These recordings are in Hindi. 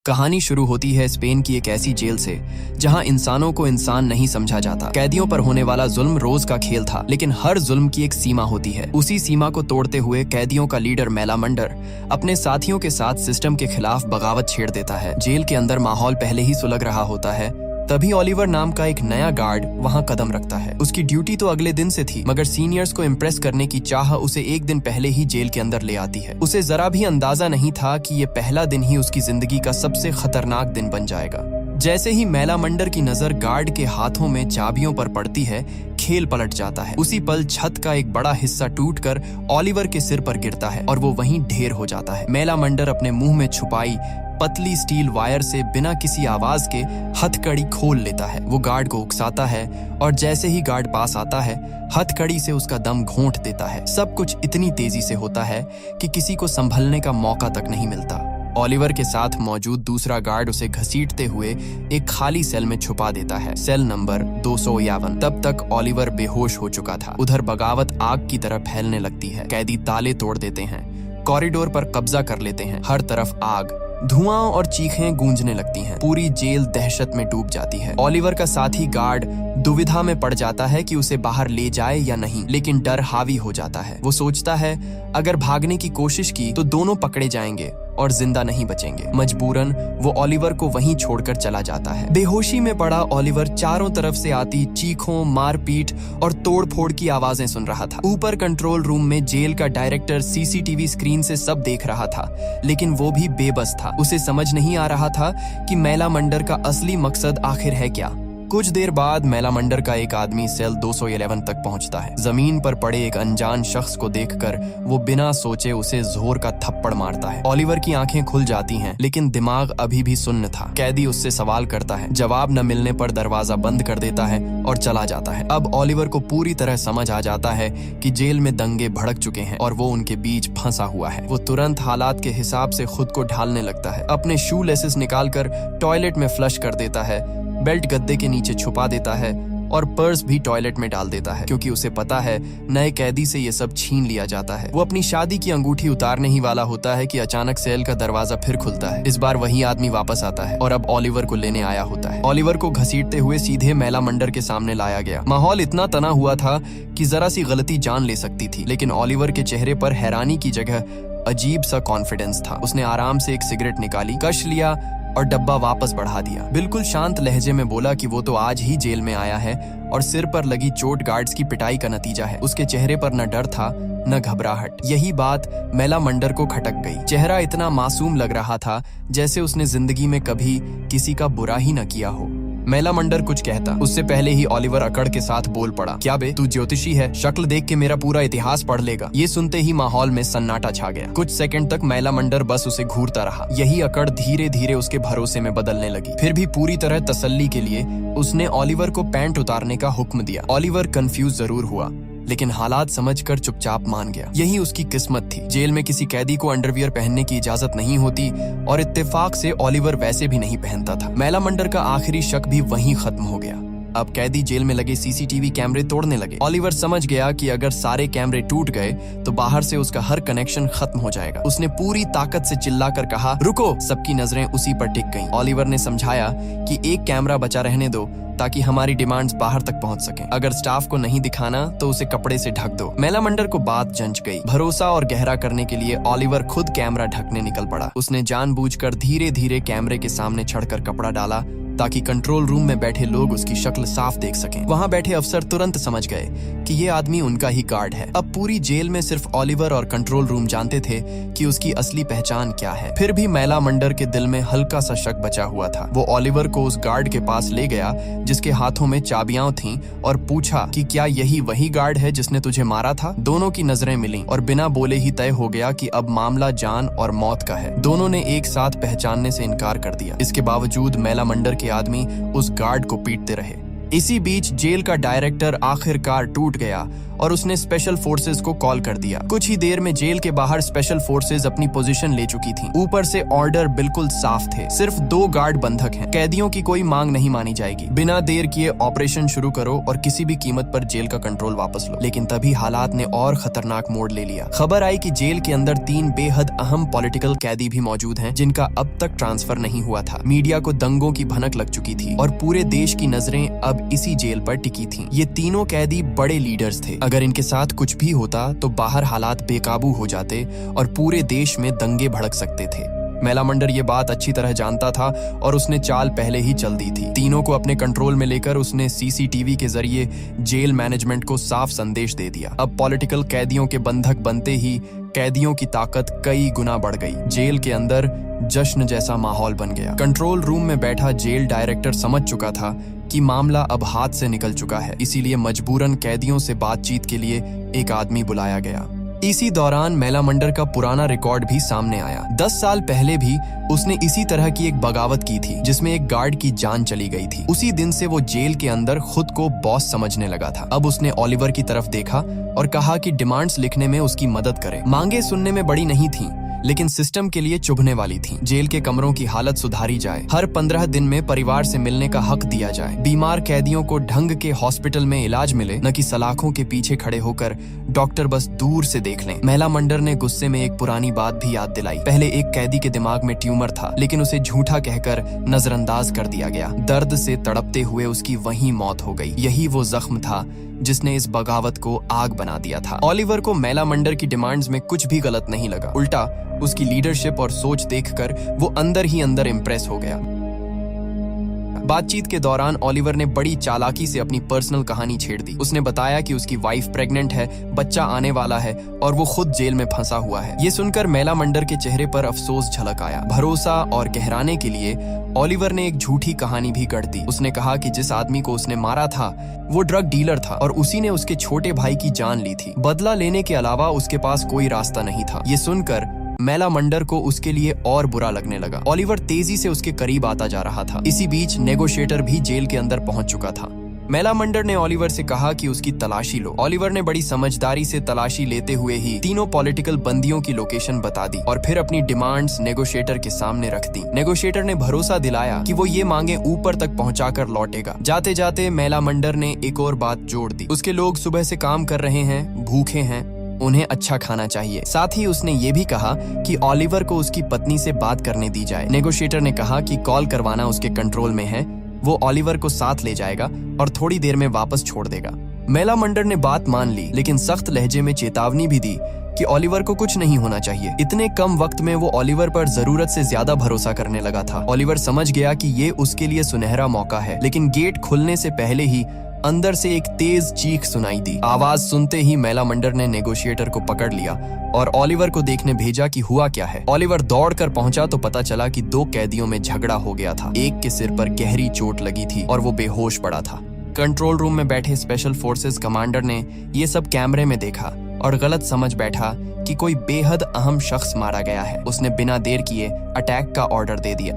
कहानी शुरू होती है स्पेन की एक ऐसी जेल से जहां इंसानों को इंसान नहीं समझा जाता। कैदियों पर होने वाला जुल्म रोज का खेल था, लेकिन हर जुल्म की एक सीमा होती है। उसी सीमा को तोड़ते हुए कैदियों का लीडर मेलामंडर अपने साथियों के साथ सिस्टम के खिलाफ बगावत छेड़ देता है। जेल के अंदर माहौल पहले ही सुलग रहा होता है, तभी ओलिवर नाम का एक नया गार्ड वहां कदम रखता है। उसकी ड्यूटी तो अगले दिन से थी, मगर सीनियर्स को इम्प्रेस करने की चाह उसे एक दिन पहले ही जेल के अंदर ले आती है। उसे जरा भी अंदाजा नहीं था कि ये पहला दिन ही उसकी जिंदगी का सबसे खतरनाक दिन बन जाएगा। जैसे ही मेलामंडर की नजर गार्ड के हाथों में चाबियों पर पड़ती है, खेल पलट जाता है। उसी पल छत का एक बड़ा हिस्सा टूटकर ओलिवर के सिर पर गिरता है और वो वहीं ढेर हो जाता है। मेलामंडर अपने मुंह में छुपाई पतली स्टील वायर से बिना किसी आवाज के हथकड़ी खोल लेता है। वो गार्ड को उकसाता है और जैसे ही गार्ड पास आता है, हथकड़ी से उसका दम घोंट देता है। सब कुछ इतनी तेजी से होता है कि किसी को संभलने का मौका तक नहीं मिलता। ओलिवर के साथ मौजूद दूसरा गार्ड उसे घसीटते हुए एक खाली सेल में छुपा देता है, सेल नंबर 251। तब तक ओलिवर बेहोश हो चुका था। उधर बगावत आग की तरह फैलने लगती है। कैदी ताले तोड़ देते हैं, कॉरिडोर पर कब्जा कर लेते हैं। हर तरफ आग, धुआं और चीखें गूंजने लगती हैं। पूरी जेल दहशत में डूब जाती है। ओलिवर का साथी गार्ड दुविधा में पड़ जाता है कि उसे बाहर ले जाए या नहीं, लेकिन डर हावी हो जाता है। वो सोचता है अगर भागने की कोशिश की तो दोनों पकड़े जाएंगे और जिंदा नहीं बचेंगे। मजबूरन वो ओलिवर को वहीं छोड़कर चला जाता है। बेहोशी में पड़ा ओलिवर चारों तरफ से आती चीखों, मारपीट और तोड़फोड़ की आवाजें सुन रहा था। ऊपर कंट्रोल रूम में जेल का डायरेक्टर सीसीटीवी स्क्रीन से सब देख रहा था, लेकिन वो भी बेबस था। उसे समझ नहीं आ रहा था कि मेलामंडर का असली मकसद आखिर है क्या। कुछ देर बाद मेलामंडर का एक आदमी सेल 211 तक पहुंचता है। जमीन पर पड़े एक अनजान शख्स को देखकर वो बिना सोचे उसे जोर का थप्पड़ मारता है। ओलिवर की आंखें खुल जाती हैं, लेकिन दिमाग अभी भी सुन्न था। कैदी उससे सवाल करता है, जवाब न मिलने पर दरवाजा बंद कर देता है और चला जाता है। अब ओलिवर को पूरी तरह समझ आ जाता है कि जेल में दंगे भड़क चुके हैं और वो उनके बीच फंसा हुआ है। वो तुरंत हालात के हिसाब से खुद को ढालने लगता है। अपने शू लेसेस निकालकर टॉयलेट में फ्लश कर देता है, बेल्ट गद्दे के नीचे छुपा देता है और पर्स भी टॉयलेट में डाल देता है, क्योंकि उसे पता है नए कैदी से ये सब छीन लिया जाता है। वो अपनी शादी की अंगूठी उतारने ही वाला होता है कि अचानक सेल का दरवाजा फिर खुलता है। इस बार वही आदमी वापस आता है और अब ओलिवर को लेने आया होता है। ओलिवर को घसीटते हुए सीधे मेलामंडर के सामने लाया गया। माहौल इतना तना हुआ था कि जरा सी गलती जान ले सकती थी, लेकिन ओलिवर के चेहरे पर हैरानी की जगह अजीब सा कॉन्फिडेंस था। उसने आराम से एक सिगरेट निकाली, कश लिया और डब्बा वापस बढ़ा दिया। बिल्कुल शांत लहजे में बोला कि वो तो आज ही जेल में आया है और सिर पर लगी चोट गार्ड्स की पिटाई का नतीजा है। उसके चेहरे पर न डर था न घबराहट। यही बात मेलामंडर को खटक गई। चेहरा इतना मासूम लग रहा था जैसे उसने जिंदगी में कभी किसी का बुरा ही न किया हो। मेलामंडर कुछ कहता, उससे पहले ही ओलिवर अकड़ के साथ बोल पड़ा, क्या बे, तू ज्योतिषी है? शक्ल देख के मेरा पूरा इतिहास पढ़ लेगा। ये सुनते ही माहौल में सन्नाटा छा गया। कुछ सेकंड तक मेलामंडर बस उसे घूरता रहा। यही अकड़ धीरे धीरे उसके भरोसे में बदलने लगी। फिर भी पूरी तरह तसल्ली के लिए उसने ओलिवर को पैंट उतारने का हुक्म दिया। ओलिवर कंफ्यूज जरूर हुआ, लेकिन हालात समझकर चुपचाप मान गया। यही उसकी किस्मत थी। जेल में किसी कैदी को अंडरवियर पहनने की इजाजत नहीं होती और इत्तेफाक से ओलिवर वैसे भी नहीं पहनता था। मेलामंडर का आखिरी शक भी वहीं खत्म हो गया। अब कैदी जेल में लगे सीसीटीवी कैमरे तोड़ने लगे। ओलिवर समझ गया कि अगर सारे कैमरे टूट गए तो बाहर से उसका हर कनेक्शन खत्म हो जाएगा। उसने पूरी ताकत से चिल्लाकर कहा, रुको! सबकी नजरें उसी पर टिक गईं। ओलिवर ने समझाया कि एक कैमरा बचा रहने दो ताकि हमारी डिमांड्स बाहर तक पहुंच सकें। अगर स्टाफ को नहीं दिखाना तो उसे कपड़े से ढक दो। मेलामंडर को बात जंच गई। भरोसा और गहरा करने के लिए ओलिवर खुद कैमरा ढकने निकल पड़ा। उसने जानबूझकर धीरे धीरे कैमरे के सामने चढ़कर कपड़ा डाला ताकि कंट्रोल रूम में बैठे लोग उसकी शक्ल साफ देख सकें। वहां बैठे अफसर तुरंत समझ गए कि ये आदमी उनका ही गार्ड है। अब पूरी जेल में सिर्फ ओलिवर और कंट्रोल रूम जानते थे कि उसकी असली पहचान क्या है। फिर भी मेलामंडर के दिल में हल्का सा शक बचा हुआ था। वो ओलिवर को उस गार्ड के पास ले गया जिसके हाथों में चाबियां थीं और पूछा कि क्या यही वही गार्ड है जिसने तुझे मारा था? दोनों की नजरें मिलीं और बिना बोले ही तय हो गया कि अब मामला जान और मौत का है। दोनों ने एक साथ पहचानने से इनकार कर दिया। इसके बावजूद मेलामंडर के आदमी उस गार्ड को पीटते रहे। इसी बीच जेल का डायरेक्टर आखिरकार टूट गया और उसने स्पेशल फोर्सेस को कॉल कर दिया। कुछ ही देर में जेल के बाहर स्पेशल फोर्सेस अपनी पोजीशन ले चुकी थी। ऊपर से ऑर्डर बिल्कुल साफ थे, सिर्फ 2 गार्ड बंधक हैं। कैदियों की कोई मांग नहीं मानी जाएगी, बिना देर किए ऑपरेशन शुरू करो और किसी भी कीमत पर जेल का कंट्रोल वापस लो। लेकिन तभी हालात ने और खतरनाक मोड़ ले लिया। खबर आई कि जेल के अंदर 3 बेहद अहम पॉलिटिकल कैदी भी मौजूद हैं, जिनका अब तक ट्रांसफर नहीं हुआ था। मीडिया को दंगों की भनक लग चुकी थी और पूरे देश की नजरें अब इसी जेल पर टिकी थीं। ये तीनों कैदी बड़े लीडर्स थे। अगर इनके साथ कुछ भी होता तो बाहर हालात बेकाबू हो जाते और पूरे देश में दंगे भड़क सकते थे। मैलामंडर ये बात अच्छी तरह जानता था और उसने चाल पहले ही चल दी थी। तीनों को अपने कंट्रोल में लेकर उसने सीसीटीवी के जरिए जेल मैनेजमेंट को साफ संदेश दे दिया। अब पॉलिटिकल कैदियों के बंधक बनते ही कैदियों की ताकत कई गुना बढ़ गई। जेल के अंदर जश्न जैसा माहौल बन गया। कंट्रोल रूम में बैठा जेल डायरेक्टर समझ चुका था कि मामला अब हाथ से निकल चुका है, इसीलिए मजबूरन कैदियों से बातचीत के लिए एक आदमी बुलाया गया। इसी दौरान मैलामंडर का पुराना रिकॉर्ड भी सामने आया। 10 साल पहले भी उसने इसी तरह की एक बगावत की थी, जिसमें एक गार्ड की जान चली गई थी। उसी दिन से वो जेल के अंदर खुद को बॉस समझने लगा था। अब उसने ओलिवर की तरफ देखा और कहा कि डिमांड्स लिखने में उसकी मदद करे। मांगे सुनने में बड़ी नहीं थी, लेकिन सिस्टम के लिए चुभने वाली थी। जेल के कमरों की हालत सुधारी जाए, हर 15 दिन में परिवार से मिलने का हक दिया जाए, बीमार कैदियों को ढंग के हॉस्पिटल में इलाज मिले, न कि सलाखों के पीछे खड़े होकर डॉक्टर बस दूर से देख लें। मैलामंडर ने गुस्से में एक पुरानी बात भी याद दिलाई। पहले एक कैदी के दिमाग में ट्यूमर था, लेकिन उसे झूठा कहकर नजरअंदाज कर दिया गया। दर्द से तड़पते हुए उसकी वहीं मौत हो गई। यही वो जख्म था जिसने इस बगावत को आग बना दिया था। ओलिवर को मैलामंडर की डिमांड्स में कुछ भी गलत नहीं लगा। उल्टा उसकी लीडरशिप और सोच देखकर वो अंदर ही अंदर इम्प्रेस हो गया। बातचीत के दौरान ओलिवर ने बड़ी चालाकी से अपनी पर्सनल कहानी छेड़ दी। उसने बताया कि उसकी वाइफ प्रेग्नेंट है, बच्चा आने वाला है और वो खुद जेल में फंसा हुआ है। ये सुनकर मैलामंडर के चेहरे पर अफसोस झलक आया। भरोसा और गहराने के लिए ओलिवर ने एक झूठी कहानी भी गढ़ दी। उसने कहा कि जिस आदमी को उसने मारा था वो ड्रग डीलर था और उसी ने उसके छोटे भाई की जान ली थी। बदला लेने के अलावा उसके पास कोई रास्ता नहीं था। ये सुनकर मैलामंडर को उसके लिए और बुरा लगने लगा। ओलिवर तेजी से उसके करीब आता जा रहा था। इसी बीच नेगोशिएटर भी जेल के अंदर पहुंच चुका था। मैलामंडर ने ओलिवर से कहा कि उसकी तलाशी लो। ओलिवर ने बड़ी समझदारी से तलाशी लेते हुए ही तीनों पॉलिटिकल बंदियों की लोकेशन बता दी और फिर अपनी डिमांड्स नेगोशिएटर के सामने रख दी। नेगोशिएटर ने भरोसा दिलाया कि वो ये मांगे ऊपर तक पहुंचाकर लौटेगा। जाते जाते मैलामंडर ने एक और बात जोड़ दी। उसके लोग सुबह से काम कर रहे हैं, भूखे हैं, उन्हें अच्छा खाना चाहिए। साथ ही उसने ये भी कहा कि ओलिवर को उसकी पत्नी से बात करने दी जाए। नेगोशिएटर ने कहा कि कॉल करवाना उसके कंट्रोल में है, वो ओलिवर को साथ ले जाएगा और थोड़ी देर में वापस छोड़ देगा। मैलामंडर ने बात मान ली, लेकिन सख्त लहजे में चेतावनी भी दी कि ओलिवर को कुछ नहीं होना चाहिए। इतने कम वक्त में वो ओलिवर पर जरूरत से ज्यादा भरोसा करने लगा था। ओलिवर समझ गया कि ये उसके लिए सुनहरा मौका है, लेकिन गेट खुलने से पहले ही अंदर से एक तेज चीख सुनाई दी। आवाज सुनते ही मैलामंडर ने नेगोशिएटर को पकड़ लिया और ओलिवर को देखने भेजा कि हुआ क्या है। ओलिवर दौड़कर पहुंचा तो पता चला कि 2 कैदियों में झगड़ा हो गया था। एक के सिर पर गहरी चोट लगी थी और वो बेहोश पड़ा था। कंट्रोल रूम में बैठे स्पेशल फोर्सेस कमांडर ने ये सब कैमरे में देखा और गलत समझ बैठा कि कोई बेहद अहम शख्स मारा गया है। उसने बिना देर किए अटैक का ऑर्डर दे दिया।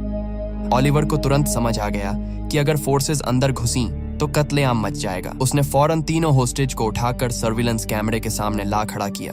ओलिवर को तुरंत समझ आ गया कि अगर फोर्सेस अंदर घुसी तो कत्लेआम मच जाएगा। उसने फौरन तीनों होस्टेज को उठाकर सर्विलेंस कैमरे के सामने ला खड़ा किया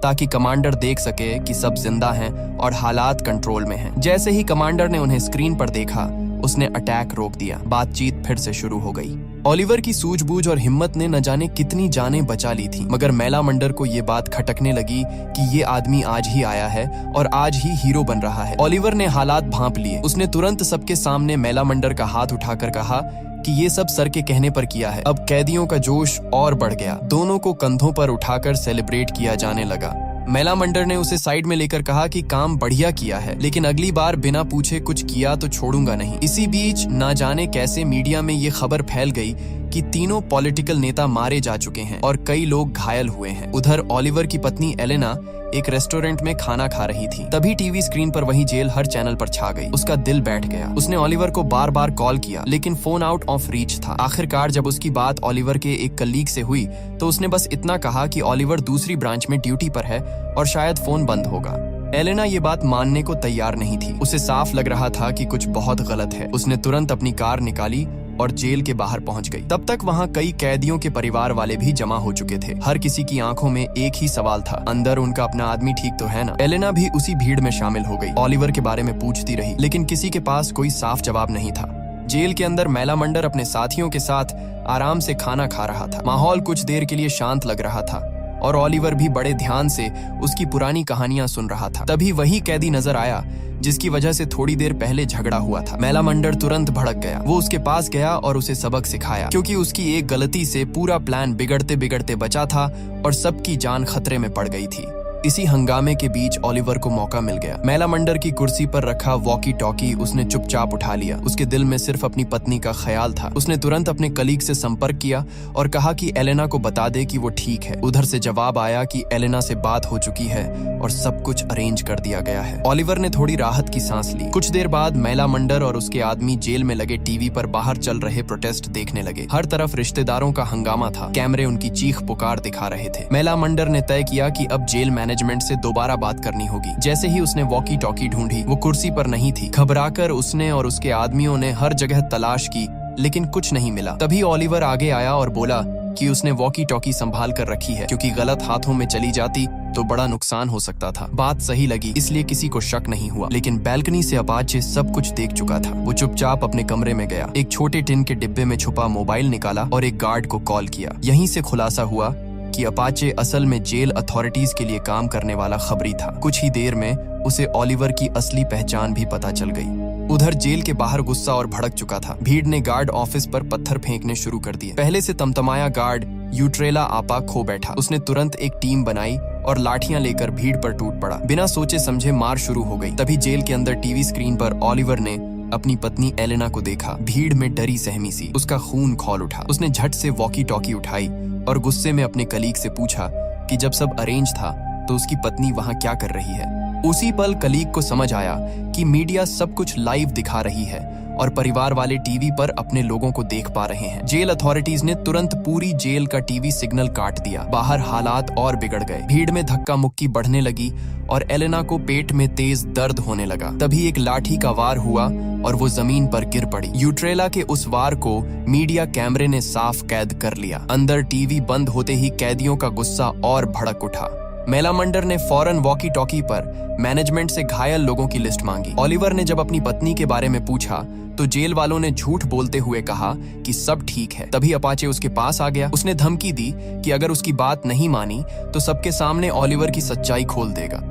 ताकि कमांडर देख सके कि सब जिंदा हैं और हालात कंट्रोल में हैं। जैसे ही कमांडर ने उन्हें स्क्रीन पर देखा, उसने अटैक रोक दिया। बातचीत फिर से शुरू हो गई। ओलिवर की सूझबूझ और हिम्मत ने न जाने कितनी जानें बचा ली थी, मगर मैलामंडर को ये बात खटकने लगी कि ये आदमी आज ही आया है और आज ही हीरो बन रहा है। ओलिवर ने हालात भांप लिए। उसने तुरंत सबके सामने मैलामंडर का हाथ उठाकर कहा कि ये सब सर के कहने पर किया है। अब कैदियों का जोश और बढ़ गया। दोनों को कंधों पर उठाकर सेलिब्रेट किया जाने लगा। मैलामंडर ने उसे साइड में लेकर कहा कि काम बढ़िया किया है, लेकिन अगली बार बिना पूछे कुछ किया तो छोड़ूंगा नहीं। इसी बीच ना जाने कैसे मीडिया में ये खबर फैल गई कि तीनों पॉलिटिकल नेता मारे जा चुके हैं और कई लोग घायल हुए हैं। उधर ओलिवर की पत्नी एलेना एक रेस्टोरेंट में खाना खा रही थी। तभी टीवी स्क्रीन पर वही जेल हर चैनल पर छा गई। उसका दिल बैठ गया। उसने ओलिवर को बार बार कॉल किया, लेकिन फोन आउट ऑफ रीच था। आखिरकार जब उसकी बात ओलिवर के एक कलीग से हुई तो उसने बस इतना कहा कि ओलिवर दूसरी ब्रांच में ड्यूटी पर है और शायद फोन बंद होगा। एलेना ये बात मानने को तैयार नहीं थी। उसे साफ लग रहा था कि कुछ बहुत गलत है। उसने तुरंत अपनी कार निकाली और जेल के बाहर पहुंच गई। तब तक वहां कई कैदियों के परिवार वाले भी जमा हो चुके थे। हर किसी की आंखों में एक ही सवाल था, अंदर उनका अपना आदमी ठीक तो है ना? एलेना भी उसी भीड़ में शामिल हो गई। ऑलिवर के बारे में पूछती रही, लेकिन किसी के पास कोई साफ जवाब नहीं था। जेल के अंदर मैलामंडर अपने साथियों के साथ आराम से खाना खा रहा था। माहौल कुछ देर के लिए शांत लग रहा था और ऑलिवर भी बड़े ध्यान से उसकी पुरानी कहानियां सुन रहा था। तभी वही कैदी नजर आया जिसकी वजह से थोड़ी देर पहले झगड़ा हुआ था। मैलामंडर तुरंत भड़क गया। वो उसके पास गया और उसे सबक सिखाया, क्योंकि उसकी एक गलती से पूरा प्लान बिगड़ते बिगड़ते बचा था और सबकी जान खतरे में पड़ गई थी। इसी हंगामे के बीच ऑलिवर को मौका मिल गया। मैलामंडर की कुर्सी पर रखा वॉकी टॉकी उसने चुपचाप उठा लिया। उसके दिल में सिर्फ अपनी पत्नी का ख्याल था। उसने तुरंत अपने कलीग से संपर्क किया और कहा कि एलेना को बता दे कि वो ठीक है। उधर से जवाब आया कि एलेना से बात हो चुकी है और सब कुछ अरेंज कर दिया गया है। ऑलिवर ने थोड़ी राहत की सांस ली। कुछ देर बाद मैलामंडर और उसके आदमी जेल में लगे टीवी पर बाहर चल रहे प्रोटेस्ट देखने लगे। हर तरफ रिश्तेदारों का हंगामा था। कैमरे उनकी चीख पुकार दिखा रहे थे। मैलामंडर ने तय किया कि अब जेल मैनेजमेंट से दोबारा बात करनी होगी। जैसे ही उसने वॉकी टॉकी ढूंढी, वो कुर्सी पर नहीं थी। घबराकर उसने और उसके आदमियों ने हर जगह तलाश की, लेकिन कुछ नहीं मिला। तभी ऑलिवर आगे आया और बोला कि उसने वॉकी टॉकी संभाल कर रखी है, क्योंकि गलत हाथों में चली जाती तो बड़ा नुकसान हो सकता था। बात सही लगी, इसलिए किसी को शक नहीं हुआ। लेकिन बैल्कनी से अपाचे सब कुछ देख चुका था। वो चुपचाप अपने कमरे में गया, एक छोटे टिन के डिब्बे में छुपा मोबाइल निकाला और एक गार्ड को कॉल किया। यहीं से खुलासा हुआ कि अपाचे असल में जेल अथॉरिटीज के लिए काम करने वाला खबरी था। कुछ ही देर में उसे ऑलिवर की असली पहचान भी पता चल गई। उधर जेल के बाहर गुस्सा और भड़क चुका था। भीड़ ने गार्ड ऑफिस पर पत्थर फेंकने शुरू कर दिए। पहले से तमतमाया गार्ड यूट्रेला आपा खो बैठा। उसने तुरंत एक टीम बनाई और लाठियां लेकर भीड़ पर टूट पड़ा। बिना सोचे समझे मार शुरू हो गई। तभी जेल के अंदर टीवी स्क्रीन पर ऑलिवर ने अपनी पत्नी एलेना को देखा। भीड़ में डरी सहमी सी उसका खून खौल उठा। उसने झट से वॉकी टॉकी उठाई और गुस्से में अपने कलीग से पूछा कि जब सब अरेंज था तो उसकी पत्नी वहां क्या कर रही है। उसी पल कलीग को समझ आया कि मीडिया सब कुछ लाइव दिखा रही है और परिवार वाले टीवी पर अपने लोगों को देख पा रहे हैं। जेल अथॉरिटीज ने तुरंत पूरी जेल का टीवी सिग्नल काट दिया। बाहर हालात और बिगड़ गए। भीड़ में धक्का मुक्की बढ़ने लगी और एलेना को पेट में तेज दर्द होने लगा। तभी एक लाठी का वार हुआ और वो जमीन पर गिर पड़ी। यूट्रेला के उस वार को मीडिया कैमरे ने साफ कैद कर लिया। अंदर टीवी बंद होते ही कैदियों का गुस्सा और भड़क उठा। मैलामंडर ने फौरन वॉकी टॉकी पर मैनेजमेंट से घायल लोगों की लिस्ट मांगी। ऑलिवर ने जब अपनी पत्नी के बारे में पूछा तो जेल वालों ने झूठ बोलते हुए कहा कि सब ठीक है। तभी अपाचे उसके पास आ गया। उसने धमकी दी कि अगर उसकी बात नहीं मानी तो सबके सामने ऑलिवर की सच्चाई खोल देगा।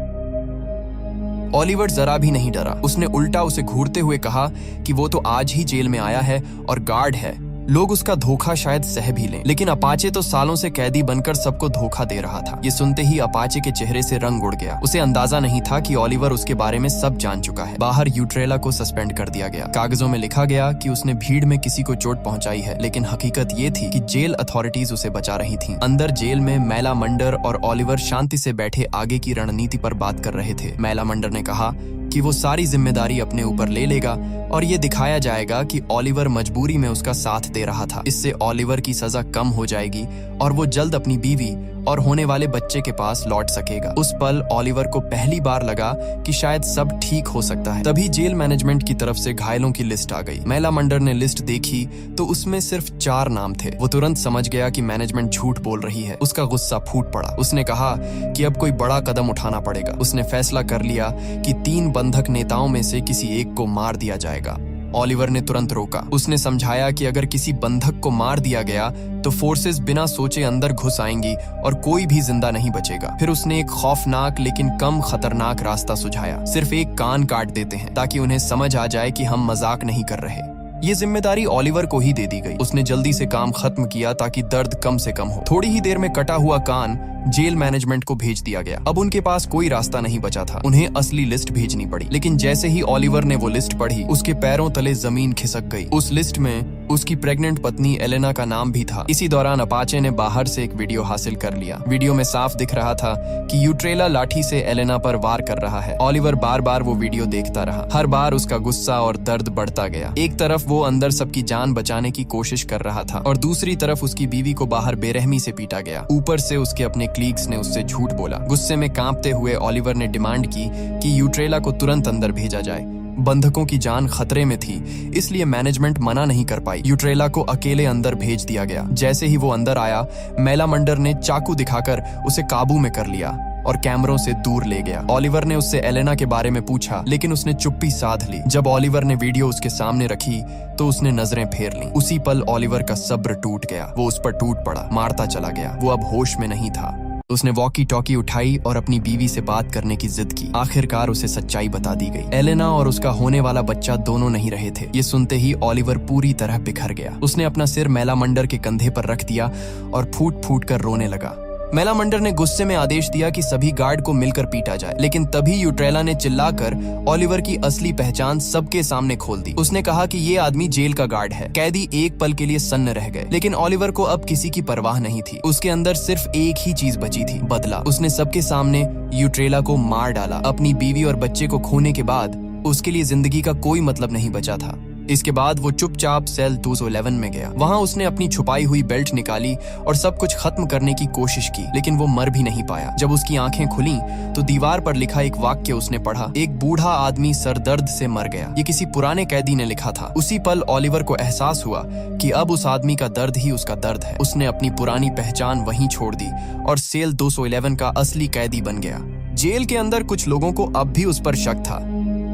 ऑलिवर जरा भी नहीं डरा। उसने उल्टा उसे घूरते हुए कहा कि वो तो आज ही जेल में आया है और गार्ड है। लोग उसका धोखा शायद सह भी लें, लेकिन अपाचे तो सालों से कैदी बनकर सबको धोखा दे रहा था। ये सुनते ही अपाचे के चेहरे से रंग उड़ गया। उसे अंदाजा नहीं था कि ऑलिवर उसके बारे में सब जान चुका है। बाहर यूट्रेला को सस्पेंड कर दिया गया। कागजों में लिखा गया कि उसने भीड़ में किसी को चोट पहुंचाई है, लेकिन हकीकत ये थी कि जेल अथॉरिटीज उसे बचा रही थी। अंदर जेल में मैलामंडर और ऑलिवर शांति से बैठे आगे की रणनीति पर बात कर रहे थे। मैलामंडर ने कहा कि वो सारी जिम्मेदारी अपने ऊपर ले लेगा और ये दिखाया जाएगा कि ऑलिवर मजबूरी में उसका साथ दे रहा था। इससे ऑलिवर की सजा कम हो जाएगी और वो जल्द अपनी बीवी और होने वाले बच्चे के पास लौट सकेगा। उस पल ऑलिवर को पहली बार लगा कि शायद सब ठीक हो सकता है। तभी जेल मैनेजमेंट की तरफ से घायलों की लिस्ट आ गई। मैलामंडर ने लिस्ट देखी तो उसमें सिर्फ 4 नाम थे। वो तुरंत समझ गया कि मैनेजमेंट झूठ बोल रही है। उसका गुस्सा फूट पड़ा। उसने कहा कि अब कोई बड़ा कदम उठाना पड़ेगा। उसने फैसला कर लिया कि 3 बंधक नेताओं में से किसी एक को मार दिया जाएगा। ऑलिवर ने तुरंत रोका। उसने समझाया कि अगर किसी बंधक को मार दिया गया तो फोर्सेस बिना सोचे अंदर घुस आएंगी और कोई भी जिंदा नहीं बचेगा। फिर उसने एक खौफनाक लेकिन कम खतरनाक रास्ता सुझाया। सिर्फ एक कान काट देते हैं ताकि उन्हें समझ आ जाए कि हम मजाक नहीं कर रहे। ये जिम्मेदारी ऑलिवर को ही दे दी गई। उसने जल्दी से काम खत्म किया ताकि दर्द कम से कम हो। थोड़ी ही देर में कटा हुआ कान जेल मैनेजमेंट को भेज दिया गया। अब उनके पास कोई रास्ता नहीं बचा था। उन्हें असली लिस्ट भेजनी पड़ी। लेकिन जैसे ही ऑलिवर ने वो लिस्ट पढ़ी, उसके पैरों तले जमीन खिसक गई। उस लिस्ट में उसकी प्रेग्नेंट पत्नी एलेना का नाम भी था। इसी दौरान अपाचे ने बाहर से एक वीडियो हासिल कर लिया। वीडियो में साफ दिख रहा था कि यूट्रेला लाठी से एलेना पर वार कर रहा है। ऑलिवर बार बार वो वीडियो देखता रहा। हर बार उसका गुस्सा और दर्द बढ़ता गया। एक तरफ वो अंदर सबकी जान बचाने की कोशिश कर रहा था और दूसरी तरफ उसकी बीवी को बाहर बेरहमी से पीटा गया। ऊपर से उसके अपने क्लीग्स ने उससे झूठ बोला। गुस्से में कांपते हुए ऑलिवर ने डिमांड की कि यूट्रेला को तुरंत अंदर भेजा जाए। बंधकों की जान खतरे में थी, इसलिए मैनेजमेंट मना नहीं कर पाई। यूट्रेला को अकेले अंदर भेज दिया गया। जैसे ही वो अंदर आया, मेलामंडर ने चाकू दिखाकर उसे काबू में कर लिया और कैमरों से दूर ले गया। ओलिवर ने उससे एलेना के बारे में पूछा, लेकिन उसने चुप्पी साध ली। जब ओलिवर ने वीडियो उसके सामने रखी तो उसने नजरें फेर लीं। उसी पल ओलिवर का सब्र टूट गया। वो उस पर टूट पड़ा, मारता चला गया। वो अब होश में नहीं था। उसने वॉकी टॉकी उठाई और अपनी बीवी से बात करने की जिद की। आखिरकार उसे सच्चाई बता दी गई। एलेना और उसका होने वाला बच्चा दोनों नहीं रहे थे। ये सुनते ही ओलिवर पूरी तरह बिखर गया। उसने अपना सिर मेलामंडर के कंधे पर रख दिया और फूट फूट कर रोने लगा। मेलामंडर ने गुस्से में आदेश दिया कि सभी गार्ड को मिलकर पीटा जाए, लेकिन तभी यूट्रेला ने चिल्लाकर ओलिवर की असली पहचान सबके सामने खोल दी। उसने कहा कि ये आदमी जेल का गार्ड है। कैदी एक पल के लिए सन्न रह गए, लेकिन ओलिवर को अब किसी की परवाह नहीं थी। उसके अंदर सिर्फ एक ही चीज बची थी, बदला। उसने सबके सामने यूट्रेला को मार डाला। अपनी बीवी और बच्चे को खोने के बाद उसके लिए जिंदगी का कोई मतलब नहीं बचा था। इसके बाद वो चुपचाप सेल 211 में गया। वहां उसने अपनी छुपाई हुई बेल्ट निकाली और सब कुछ खत्म करने की कोशिश की, लेकिन वो मर भी नहीं पाया। जब उसकी आंखें खुलीं तो दीवार पर लिखा एक वाक्य उसने पढ़ा, एक बूढ़ा आदमी सरदर्द से मर गया। ये किसी पुराने कैदी ने लिखा था। उसी पल ओलिवर को एहसास हुआ कि अब उस आदमी का दर्द ही उसका दर्द है। उसने अपनी पुरानी पहचान वहीं छोड़ दी और सेल 211 का असली कैदी बन गया। जेल के अंदर कुछ लोगों को अब भी उस पर शक था,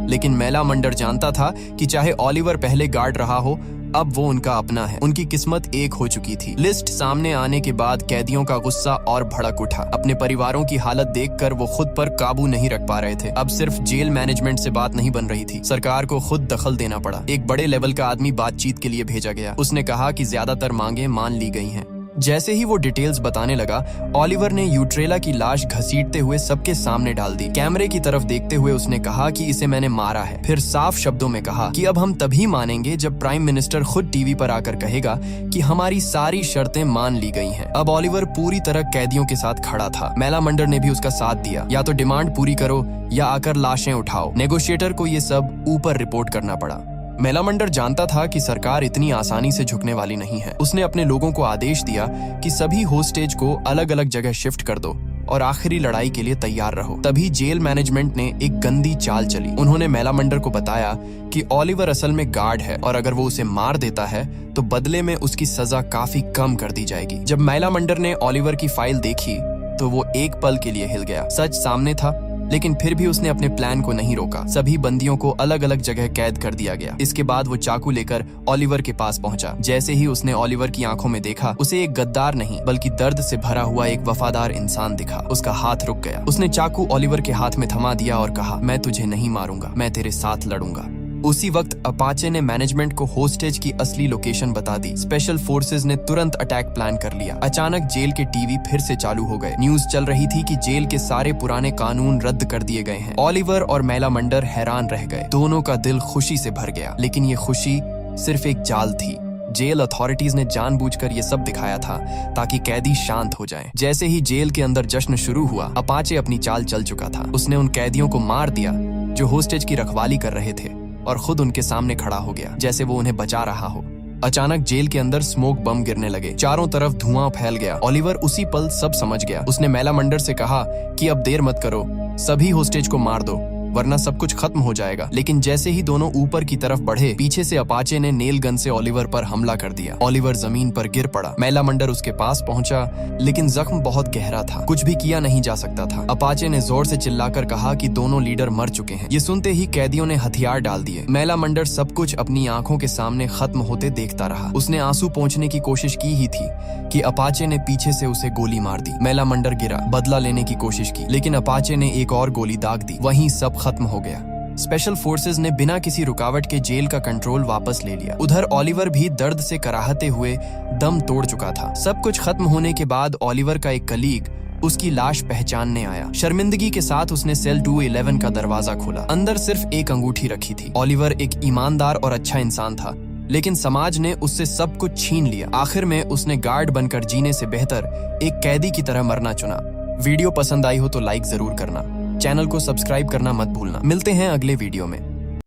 लेकिन मेलामंडर जानता था कि चाहे ओलिवर पहले गार्ड रहा हो, अब वो उनका अपना है। उनकी किस्मत एक हो चुकी थी। लिस्ट सामने आने के बाद कैदियों का गुस्सा और भड़क उठा। अपने परिवारों की हालत देखकर वो खुद पर काबू नहीं रख पा रहे थे। अब सिर्फ जेल मैनेजमेंट से बात नहीं बन रही थी, सरकार को खुद दखल देना पड़ा। एक बड़े लेवल का आदमी बातचीत के लिए भेजा गया। उसने कहा कि ज्यादातर मांगे मान ली गई हैं। जैसे ही वो डिटेल्स बताने लगा, ओलिवर ने यूट्रेला की लाश घसीटते हुए सबके सामने डाल दी। कैमरे की तरफ देखते हुए उसने कहा कि इसे मैंने मारा है। फिर साफ शब्दों में कहा कि अब हम तभी मानेंगे जब प्राइम मिनिस्टर खुद टीवी पर आकर कहेगा कि हमारी सारी शर्तें मान ली गई हैं। अब ओलिवर पूरी तरह कैदियों के साथ खड़ा था। मेलामंडर ने भी उसका साथ दिया। या तो डिमांड पूरी करो या आकर लाशें उठाओ। नेगोशिएटर को ये सब ऊपर रिपोर्ट करना पड़ा। मेलामंडर जानता था कि सरकार इतनी आसानी से झुकने वाली नहीं है। उसने अपने लोगों को आदेश दिया कि सभी होस्टेज को अलग अलग जगह शिफ्ट कर दो और आखिरी लड़ाई के लिए तैयार रहो। तभी जेल मैनेजमेंट ने एक गंदी चाल चली। उन्होंने मेलामंडर को बताया कि ओलिवर असल में गार्ड है और अगर वो उसे मार देता है तो बदले में उसकी सजा काफी कम कर दी जाएगी। जब मेलामंडर ने ओलिवर की फाइल देखी तो वो एक पल के लिए हिल गया। सच सामने था, लेकिन फिर भी उसने अपने प्लान को नहीं रोका। सभी बंदियों को अलग अलग जगह कैद कर दिया गया। इसके बाद वो चाकू लेकर ओलिवर के पास पहुंचा। जैसे ही उसने ओलिवर की आंखों में देखा, उसे एक गद्दार नहीं बल्कि दर्द से भरा हुआ एक वफादार इंसान दिखा। उसका हाथ रुक गया। उसने चाकू ओलिवर के हाथ में थमा दिया और कहा, मैं तुझे नहीं मारूंगा, मैं तेरे साथ लड़ूंगा। उसी वक्त अपाचे ने मैनेजमेंट को होस्टेज की असली लोकेशन बता दी। स्पेशल फोर्सेज ने तुरंत अटैक प्लान कर लिया। अचानक जेल के टीवी फिर से चालू हो गए। न्यूज चल रही थी कि जेल के सारे पुराने कानून रद्द कर दिए गए हैं। ओलिवर और मेलामंडर हैरान रह गए। दोनों का दिल खुशी से भर गया, लेकिन ये खुशी सिर्फ एक जाल थी। जेल अथॉरिटीज ने जानबूझकर ये सब दिखाया था ताकि कैदी शांत हो जाएं। जैसे ही जेल के अंदर जश्न शुरू हुआ, अपाचे अपनी चाल चल चुका था। उसने उन कैदियों को मार दिया जो होस्टेज की रखवाली कर रहे थे और खुद उनके सामने खड़ा हो गया, जैसे वो उन्हें बचा रहा हो। अचानक जेल के अंदर स्मोक बम गिरने लगे। चारों तरफ धुआं फैल गया। ओलिवर उसी पल सब समझ गया। उसने मेलामंडर से कहा कि अब देर मत करो, सभी होस्टेज को मार दो वरना सब कुछ खत्म हो जाएगा। लेकिन जैसे ही दोनों ऊपर की तरफ बढ़े, पीछे से अपाचे ने नेल गन से ओलिवर पर हमला कर दिया। ओलिवर जमीन पर गिर पड़ा। मेलामंडर उसके पास पहुंचा, लेकिन जख्म बहुत गहरा था, कुछ भी किया नहीं जा सकता था। अपाचे ने जोर से चिल्लाकर कहा कि दोनों लीडर मर चुके हैं। ये सुनते ही कैदियों ने हथियार डाल दिए। मेलामंडर सब कुछ अपनी आंखों के सामने खत्म होते देखता रहा। उसने आंसू पोंछने की कोशिश की ही थी कि अपाचे ने पीछे से उसे गोली मार दी। मेलामंडर गिरा, बदला लेने की कोशिश की, लेकिन अपाचे ने एक और गोली दाग दी। वहीं सब खत्म हो गया। स्पेशल फोर्सेज ने बिना किसी रुकावट के जेल का कंट्रोल वापस ले लिया। उधर ओलिवर भी दर्द से कराहते हुए दम तोड़ चुका था। सब कुछ खत्म होने के बाद ओलिवर का एक कलीग उसकी लाश पहचानने आया। शर्मिंदगी के साथ उसने सेल 211 का दरवाजा खोला। अंदर सिर्फ एक अंगूठी रखी थी। ओलिवर एक ईमानदार और अच्छा इंसान था, लेकिन समाज ने उससे सब कुछ छीन लिया। आखिर में उसने गार्ड बनकर जीने से बेहतर एक कैदी की तरह मरना चुना। वीडियो पसंद आई हो तो लाइक जरूर करना। चैनल को सब्सक्राइब करना मत भूलना। मिलते हैं अगले वीडियो में।